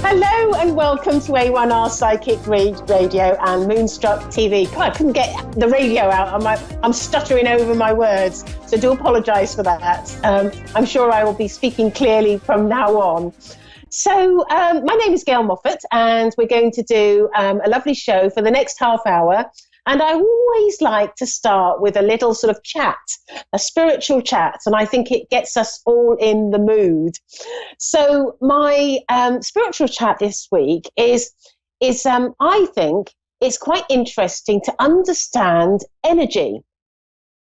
Hello and welcome to A1R Psychic Radio and Moonstruck TV. God, I couldn't get the radio out. I'm stuttering over my words, so do apologise for that. I'm sure I will be speaking clearly from now on. So my name is Gail Moffat, and we're going to do a lovely show for the next half hour. And I always like to start with a little sort of chat, a spiritual chat, and I think it gets us all in the mood. So my spiritual chat this week is I think it's quite interesting to understand energy.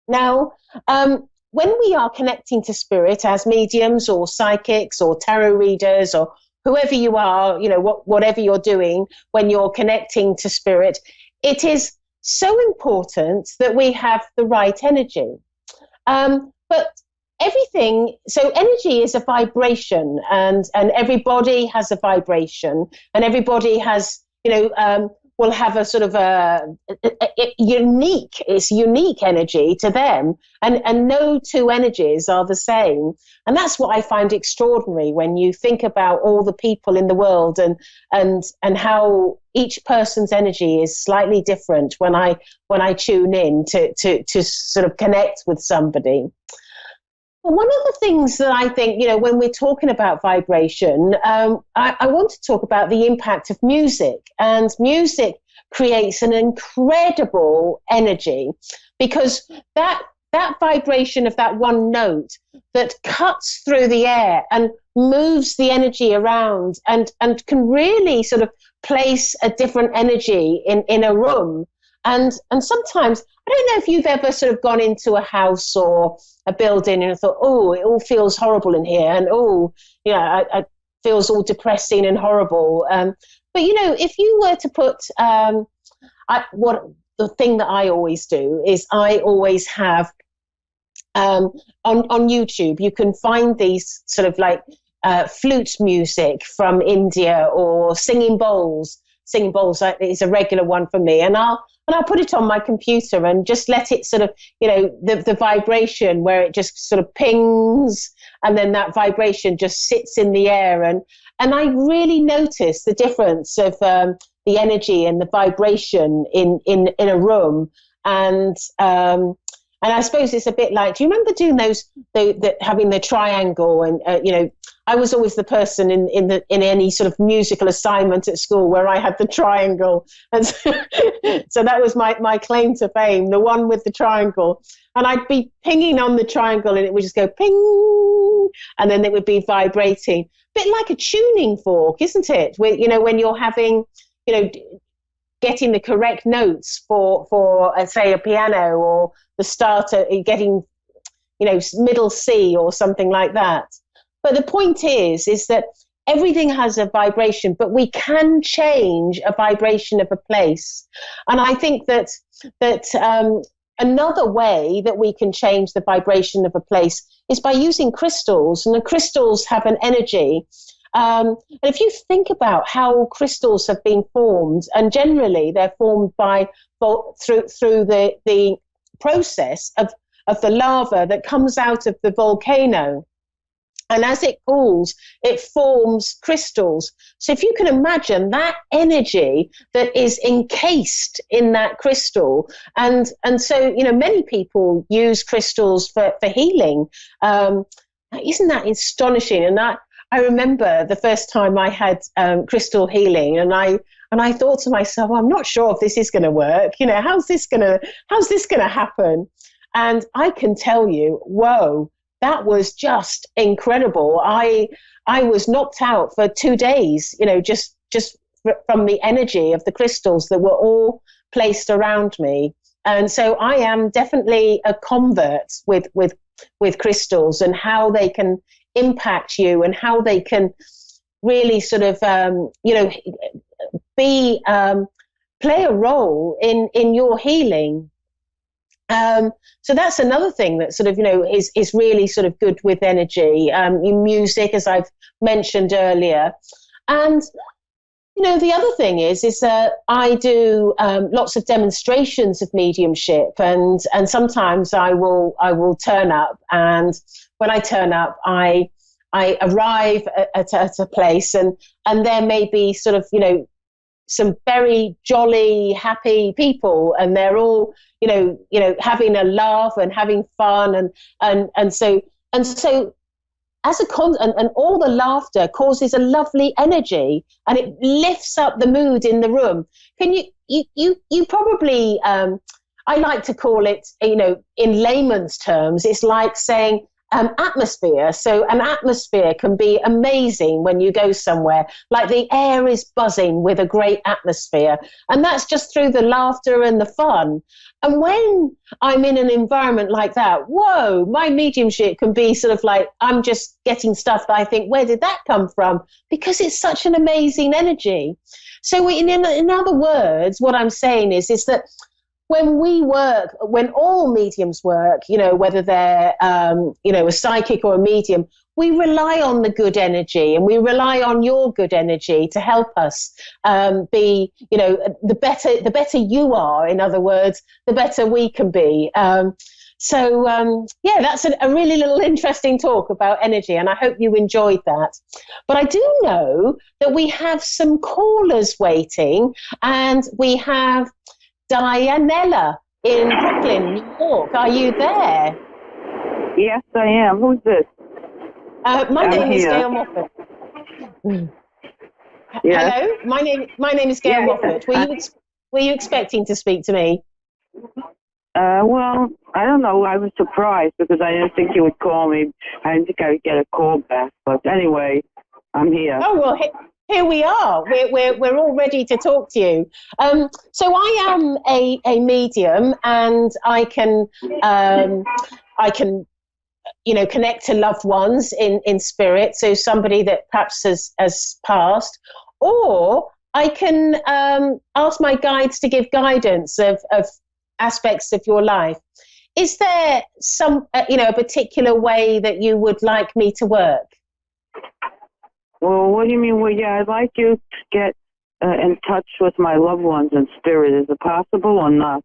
Now, when we are connecting to spirit as mediums or psychics or tarot readers or whoever you are, you know, whatever you're doing when you're connecting to spirit, it is so important that we have the right energy. But everything, so energy is a vibration, and everybody has a vibration, and everybody has, will have a sort of unique energy to them, and no two energies are the same. And that's what I find extraordinary when you think about all the people in the world and how each person's energy is slightly different when I tune in to sort of connect with somebody. Well, one of the things that I think, when we're talking about vibration, I want to talk about the impact of music. And music creates an incredible energy, because that vibration of that one note that cuts through the air and moves the energy around and can really sort of place a different energy in a room. And sometimes, I don't know if you've ever sort of gone into a house or a building and thought, oh, it all feels horrible in here. And, it feels all depressing and horrible. But, if you were to put, the thing that I always do is I always have, on YouTube, you can find these sort of like flute music from India or singing bowls. Singing bowls is a regular one for me, and I'll put it on my computer and just let it sort of, the vibration where it just sort of pings, and then that vibration just sits in the air, and I really notice the difference of the energy and the vibration in a room, and I suppose it's a bit like, do you remember doing those, having the triangle? And, I was always the person in any sort of musical assignment at school where I had the triangle. And so that was my claim to fame, the one with the triangle. And I'd be pinging on the triangle and it would just go ping, and then it would be vibrating. A bit like a tuning fork, isn't it? When you're having, getting the correct notes for say a piano, or the starter, getting, middle C or something like that. But the point is that everything has a vibration, but we can change a vibration of a place. And I think that another way that we can change the vibration of a place is by using crystals. And the crystals have an energy. And if you think about how crystals have been formed, and generally they're formed through the process of the lava that comes out of the volcano. And as it cools, it forms crystals. So if you can imagine that energy that is encased in that crystal, and so, many people use crystals for healing. Isn't that astonishing? And I remember the first time I had crystal healing, and I thought to myself, I'm not sure if this is going to work. How's this going to happen? And I can tell you, whoa, that was just incredible. I was knocked out for 2 days, just from the energy of the crystals that were all placed around me. And so I am definitely a convert with crystals, and how they can impact you, and how they can really sort of, play a role in your healing. So that's another thing that sort of, is really sort of good with energy. Music, as I've mentioned earlier. And, the other thing is that I do lots of demonstrations of mediumship, and sometimes I will turn up, and when I turn up, I I arrive at a place, and there may be sort of, some very jolly, happy people, and they're all, having a laugh and having fun, and so as and all the laughter causes a lovely energy, and it lifts up the mood in the room. Can you probably, I like to call it, in layman's terms, it's like saying atmosphere. So an atmosphere can be amazing when you go somewhere, like the air is buzzing with a great atmosphere, and that's just through the laughter and the fun. And when I'm in an environment like that, whoa, my mediumship can be sort of like, I'm just getting stuff that I think, where did that come from? Because it's such an amazing energy. So in other words, what I'm saying is that when we work, when all mediums work, whether they're, a psychic or a medium, we rely on the good energy, and we rely on your good energy to help us be, the better you are, in other words, the better we can be. That's a really little interesting talk about energy, and I hope you enjoyed that. But I do know that we have some callers waiting, and we have Dianella in Brooklyn, New York. Are you there? Yes, I am. Who's this? My name is Gail Moffat. Yes. Hello, my name is Gail Moffat. Were you expecting to speak to me? Well, I don't know. I was surprised because I didn't think you would call me. I didn't think I would get a call back. But anyway, I'm here. Oh well. Here we are. We're all ready to talk to you. So I am a medium, and I can connect to loved ones in spirit. So somebody that perhaps has passed, or I can ask my guides to give guidance of aspects of your life. Is there some a particular way that you would like me to work? Well, what do you mean? Well, yeah, I'd like you to get in touch with my loved ones in spirit. Is it possible or not?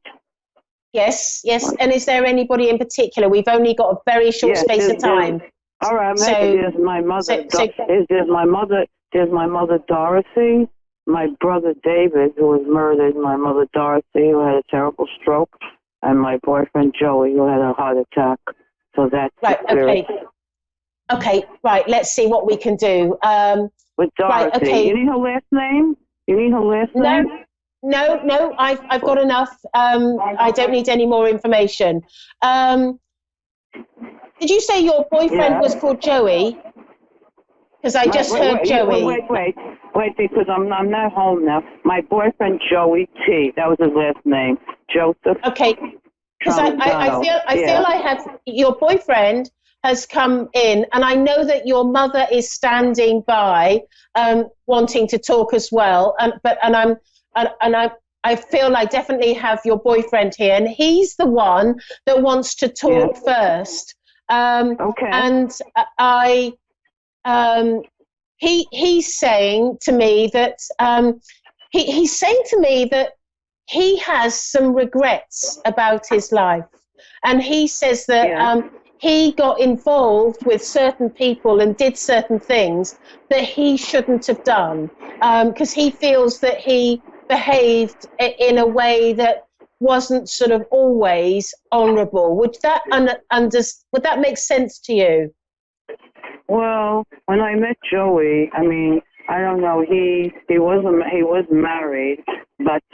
Yes. And is there anybody in particular? We've only got a very short space of time. All right, there's my mother. There's my mother Dorothy, my brother David, who was murdered, my mother Dorothy, who had a terrible stroke, and my boyfriend Joey, who had a heart attack. So that's right. Okay, right, let's see what we can do. With Dorothy. Right, okay. You need her last name? No, I've got enough. I don't need any more information. Did you say your boyfriend was called Joey? Because I just heard Joey. Wait, because I'm not home now. My boyfriend Joey T. That was his last name. Joseph. Okay, because I feel I have your boyfriend has come in, and I know that your mother is standing by, wanting to talk as well. I feel I definitely have your boyfriend here, and he's the one that wants to talk first. Okay. And he's saying to me that he's saying to me that he has some regrets about his life, and he says that. He got involved with certain people and did certain things that he shouldn't have done, because he feels that he behaved in a way that wasn't sort of always honourable. Would that would that make sense to you? Well, when I met Joey, I mean, I don't know. He was married, but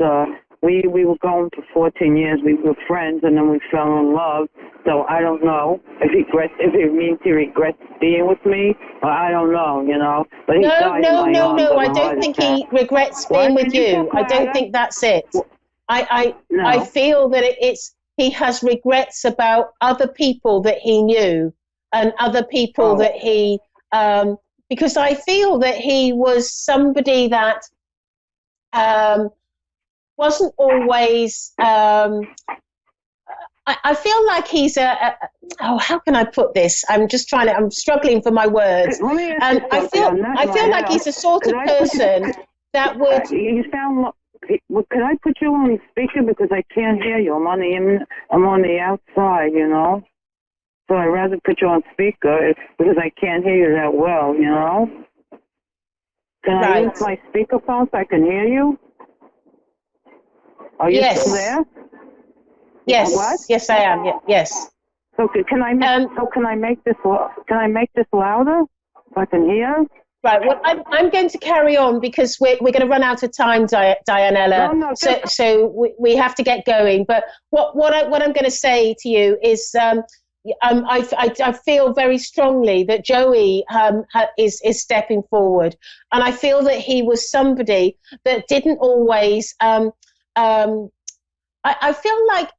we were going for 14 years. We were friends, and then we fell in love. So I don't know if it means he regrets being with me, or I don't know, But he died no. I don't think he regrets being with you. I don't think that's it. I feel that he has regrets about other people that he knew, and other people that he because I feel that he was somebody that wasn't always. I feel like he's how can I put this? I'm struggling for my words. I feel like he's a sort of person that would. You sound. Could I put you on speaker because I can't hear you? I'm on the outside, So I'd rather put you on speaker because I can't hear you that well, you know? Can I use my speakerphone so I can hear you? Are you still there? Yes. What? Yes, I am. Yes. So can I make this louder so I can hear? Right. Well, I'm going to carry on because we're going to run out of time, Dianella. No, so we have to get going. But what I'm going to say to you is, I feel very strongly that Joey is stepping forward, and I feel that he was somebody that didn't always. I feel like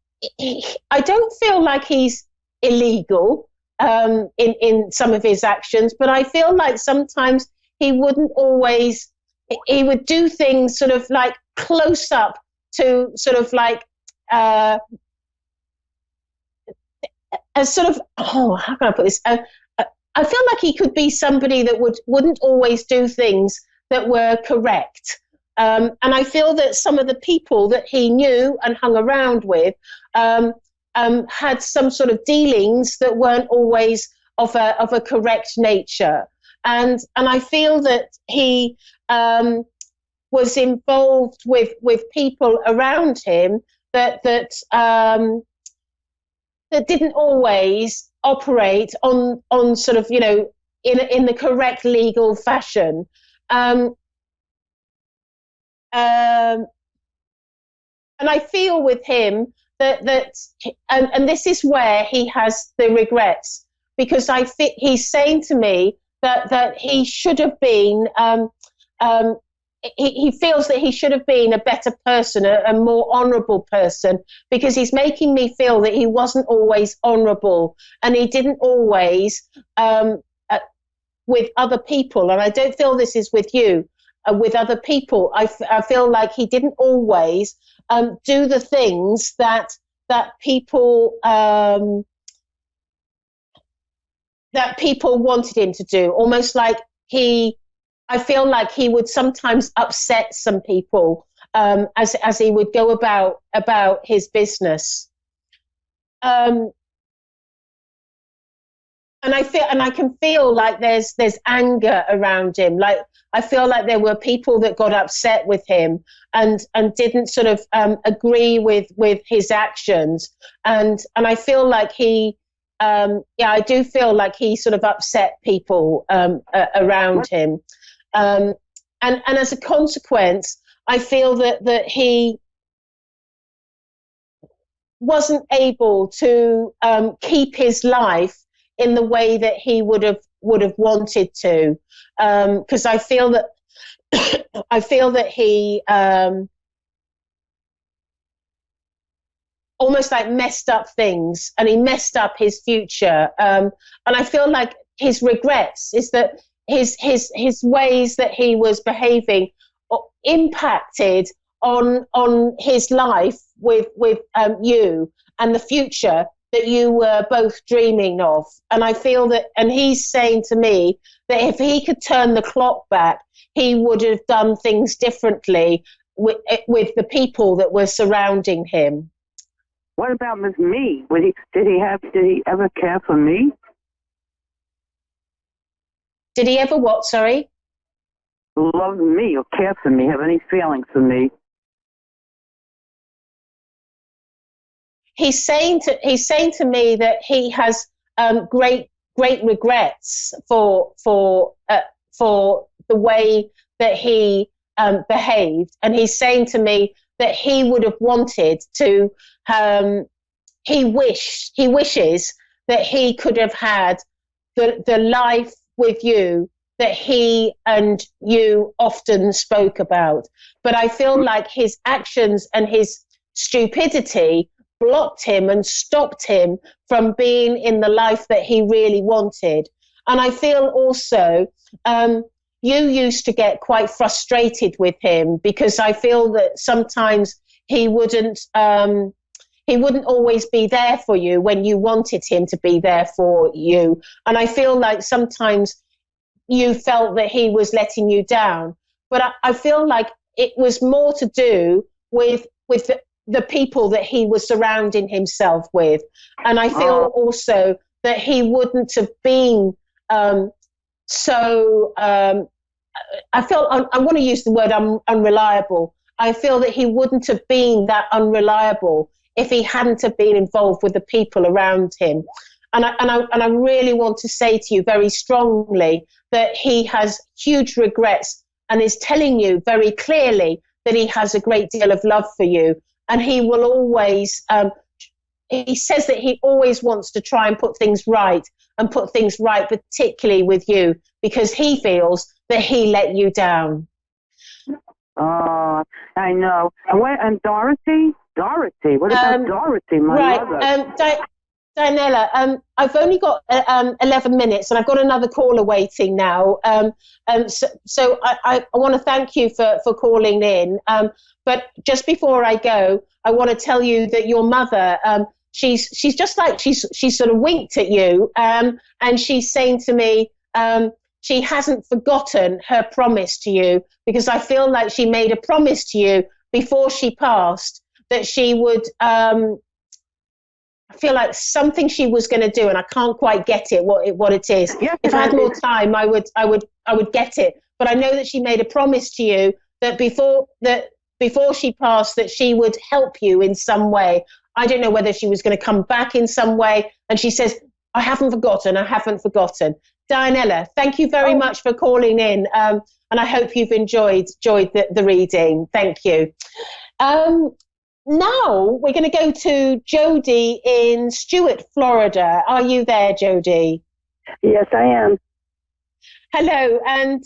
I don't feel like he's illegal in some of his actions, but I feel like sometimes he wouldn't always. He would do things sort of like close up to sort of like. As sort of, how can I put this? I feel like he could be somebody that wouldn't always do things that were correct. And I feel that some of the people that he knew and hung around with had some sort of dealings that weren't always of a correct nature. And I feel that he was involved with people around him that didn't always operate on sort of, you know, in the correct legal fashion. And I feel with him that this is where he has the regrets, because he's saying to me that he should have been. He feels that he should have been a better person, a more honourable person, because he's making me feel that he wasn't always honourable, and he didn't always with other people. And I don't feel this is with you. With other people, I feel like he didn't always do the things that people wanted him to do. Almost like I feel like he would sometimes upset some people as he would go about his business. And I can feel like there's anger around him. Like I feel like there were people that got upset with him and didn't sort of agree with his actions. And I feel like I do feel like he sort of upset people around him. And as a consequence, I feel that he wasn't able to keep his life in the way that he would have wanted to, because I feel that he almost like messed up things, and he messed up his future. And I feel like his regrets is that his ways that he was behaving impacted on his life with you and the future that you were both dreaming of. And I feel that, and he's saying to me that if he could turn the clock back, he would have done things differently with the people that were surrounding him. What about me? Did he ever care for me? Did he ever what, sorry? Love me or care for me, have any feelings for me? He's saying to me that he has great regrets for the way that he behaved, and he's saying to me that he would have wanted to. He wishes that he could have had the life with you that he and you often spoke about. But I feel like his actions and his stupidity blocked him and stopped him from being in the life that he really wanted. And I feel also you used to get quite frustrated with him, because I feel that sometimes he wouldn't always be there for you when you wanted him to be there for you. And I feel like sometimes you felt that he was letting you down. But I feel like it was more to do with the people that he was surrounding himself with. And I feel also that he wouldn't have been so. I felt I want to use the word unreliable. I feel that he wouldn't have been that unreliable if he hadn't have been involved with the people around him. And I really want to say to you very strongly that he has huge regrets and is telling you very clearly that he has a great deal of love for you. And he will always, he says that he always wants to try and put things right, particularly with you, because he feels that he let you down. Oh, I know. And Dorothy? Dorothy, what about Dorothy, my mother? Dianella, I've only got 11 minutes, and I've got another caller waiting now. So I want to thank you for calling in. But just before I go, I want to tell you that your mother, she's just like she's sort of winked at you, and she's saying to me, she hasn't forgotten her promise to you, because I feel like she made a promise to you before she passed that she would. I feel like something she was going to do, and I can't quite get it what it is. Yes, if I had more time, I would get it. But I know that she made a promise to you that before she passed, that she would help you in some way. I don't know whether she was going to come back in some way. And she says, I haven't forgotten. Dianella, thank you very much for calling in. And I hope you've enjoyed the reading. Thank you. Now we're going to go to Jody in Stuart, Florida. Are you there, Jody? Yes, I am. Hello. And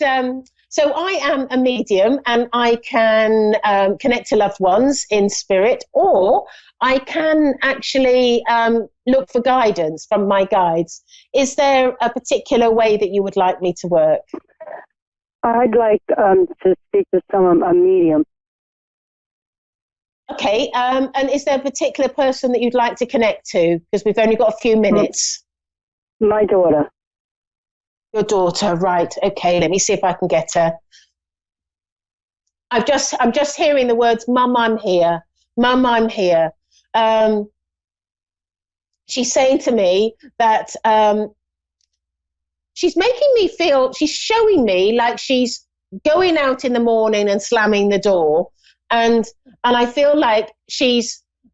so I am a medium, and I can connect to loved ones in spirit, or I can actually look for guidance from my guides. Is there a particular way that you would like me to work? I'd like to speak to a medium. Okay, and is there a particular person that you'd like to connect to? Because we've only got a few minutes. My daughter. Your daughter, right. Okay, let me see if I can get her. I'm just hearing the words, Mum, I'm here. Mum, I'm here. She's saying to me that she's making me feel, she's showing me like she's going out in the morning and slamming the door. And I feel like she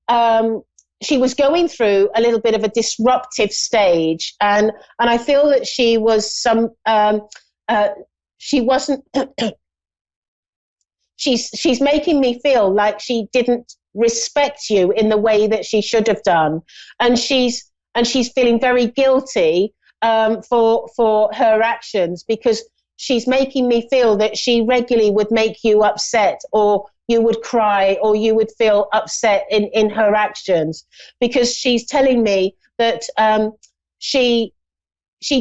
was going through a little bit of a disruptive stage, and I feel that she was she wasn't. She's making me feel like she didn't respect you in the way that she should have done, and she's feeling very guilty for her actions, because she's making me feel that she regularly would make you upset, or you would cry, or you would feel upset in her actions, because she's telling me that she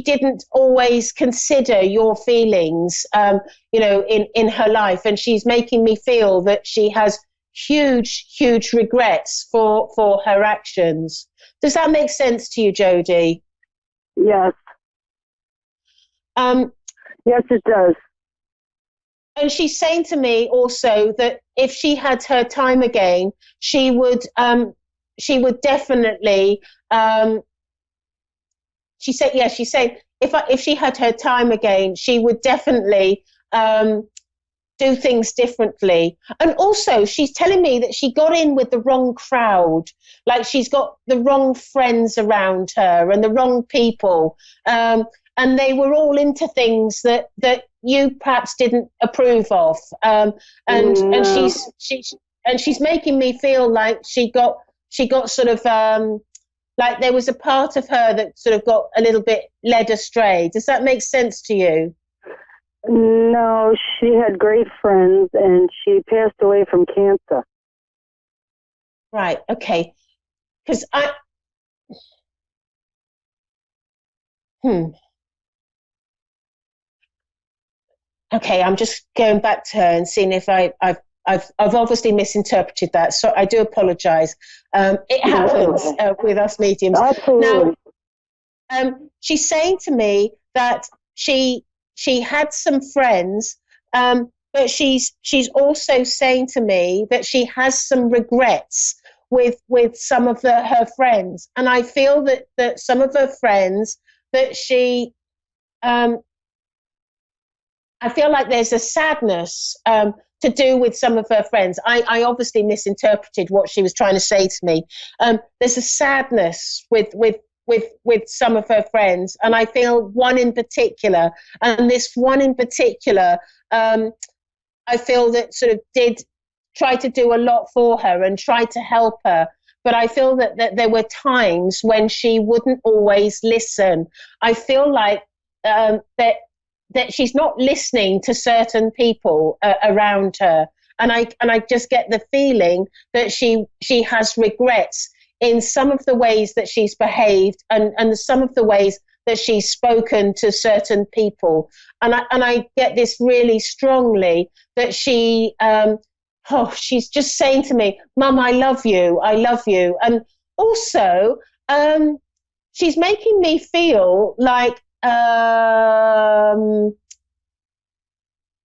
didn't always consider your feelings, in her life, and she's making me feel that she has huge regrets for her actions. Does that make sense to you, Jody? Yes. Yes, it does. And she's saying to me also that if she had her time again, she would definitely. She said if she had her time again, she would definitely do things differently. And also, she's telling me that she got in with the wrong crowd, like she's got the wrong friends around her and the wrong people, and they were all into things that you perhaps didn't approve of, and she's making me feel like she got sort of like there was a part of her that sort of got a little bit led astray. Does that make sense to you? No, she had great friends, and she passed away from cancer. Right. Okay. Because Okay, I'm just going back to her and seeing if I've obviously misinterpreted that. So I do apologise. It happens with us mediums. Absolutely. Now, she's saying to me that she had some friends, but she's also saying to me that she has some regrets with some of her friends, and I feel that some of her friends that she I feel like there's a sadness to do with some of her friends. I obviously misinterpreted what she was trying to say to me. There's a sadness with some of her friends, and I feel one in particular, and this one in particular, I feel that sort of did try to do a lot for her and try to help her. But I feel that there were times when she wouldn't always listen. I feel like that she's not listening to certain people around her, and I just get the feeling that she has regrets in some of the ways that she's behaved and some of the ways that she's spoken to certain people, and I get this really strongly that she's just saying to me, "Mum, I love you, and also she's making me feel like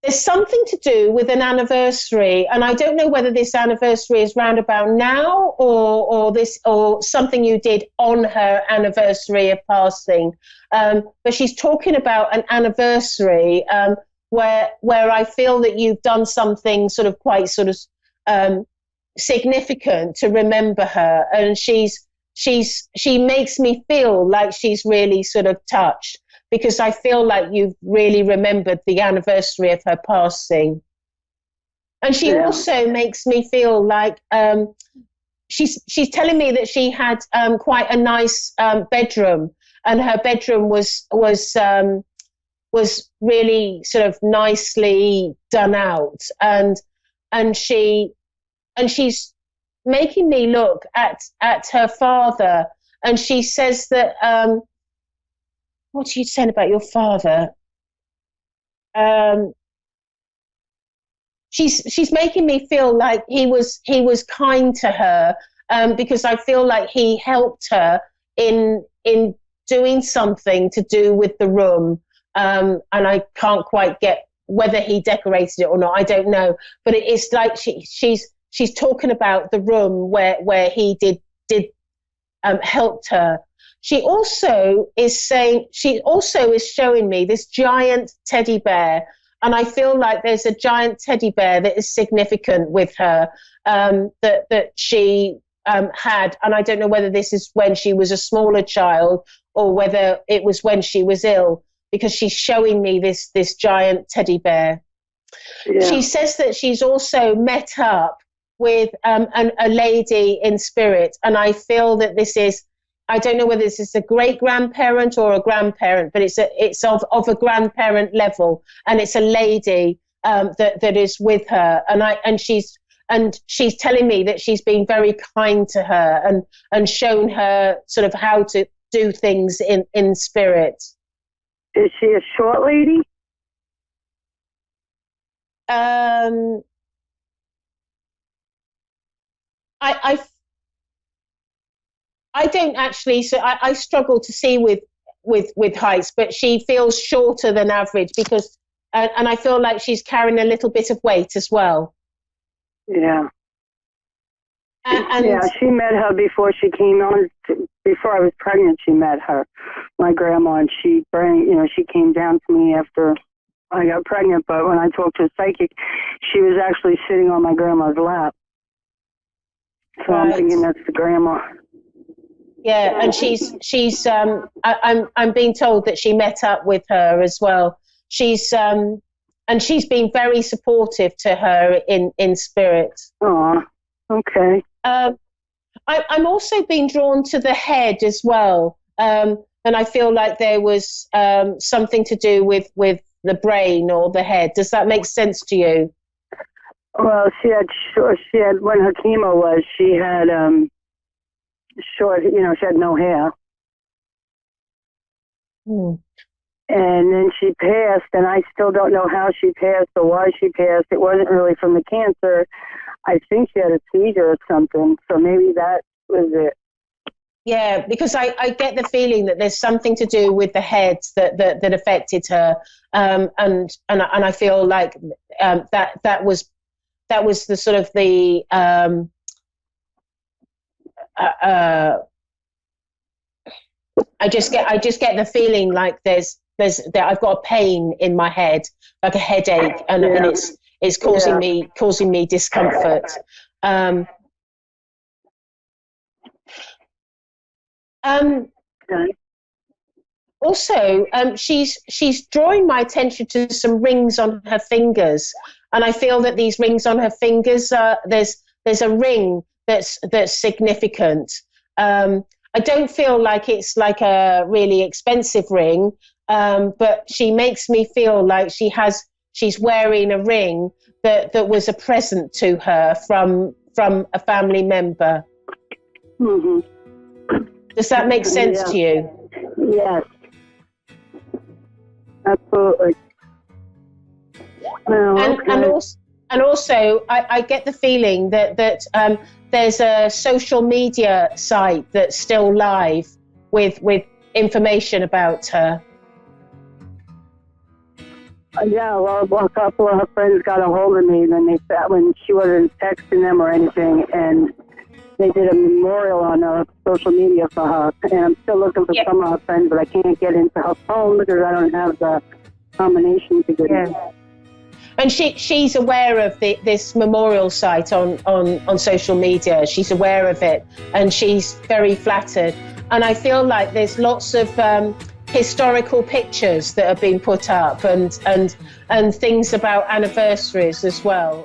there's something to do with an anniversary, and I don't know whether this anniversary is round about now or something you did on her anniversary of passing. But she's talking about an anniversary where I feel that you've done something sort of quite sort of significant to remember her, and she makes me feel like she's really sort of touched, because I feel like you've really remembered the anniversary of her passing. And she also makes me feel like she's telling me that she had quite a nice bedroom, and her bedroom was really sort of nicely done out, and she's making me look at her father, and she says that what are you saying about your father? She's making me feel like he was kind to her, because I feel like he helped her in doing something to do with the room, and I can't quite get whether he decorated it or not. I don't know, but it's like she's talking about the room where he did helped her. She also is showing me this giant teddy bear, and I feel like there's a giant teddy bear that is significant with her, that she had, and I don't know whether this is when she was a smaller child or whether it was when she was ill, because she's showing me this giant teddy bear. Yeah. She says that she's also met up with a lady in spirit, and I feel that this is, I don't know whether this is a great-grandparent or a grandparent, but it's of a grandparent level, and it's a lady that is with her, and she's telling me that she's been very kind to her and shown her sort of how to do things in spirit. Is she a short lady? I don't actually, so I struggle to see with heights, but she feels shorter than average because, and I feel like she's carrying a little bit of weight as well. Yeah. And yeah, she met her before she came on. Before I was pregnant, she met her, my grandma, and she came down to me after I got pregnant. But when I talked to a psychic, she was actually sitting on my grandma's lap. So right. I'm thinking that's the grandma. Yeah, and I'm being told that she met up with her as well. And she's been very supportive to her in spirit. Oh, okay. I'm also being drawn to the head as well, and I feel like there was something to do with the brain or the head. Does that make sense to you? Well, she had when her chemo was, she had short, she had no hair. Hmm. And then she passed, and I still don't know how she passed or why she passed. It wasn't really from the cancer. I think she had a seizure or something, so maybe that was it. Yeah, because I get the feeling that there's something to do with the head that affected her, and I feel like that was the sort of the I just get the feeling like there's that I've got a pain in my head, like a headache, and it's causing me discomfort. Also, she's drawing my attention to some rings on her fingers, and I feel that these rings on her fingers, there's a ring that's significant. I don't feel like it's like a really expensive ring, but she makes me feel like she's wearing a ring that was a present to her from a family member. Mm-hmm. Does that make sense to you? Yes. Absolutely. Well, and also, I get the feeling that there's a social media site that's still live with information about her. Yeah, well, a couple of her friends got a hold of me, and then they said when she wasn't texting them or anything, and they did a memorial on social media for her. And I'm still looking for some of her friends, but I can't get into her phone because I don't have the combination to get in. And she's aware of this memorial site on social media. She's aware of it, and she's very flattered. And I feel like there's lots of historical pictures that have been put up, and things about anniversaries as well.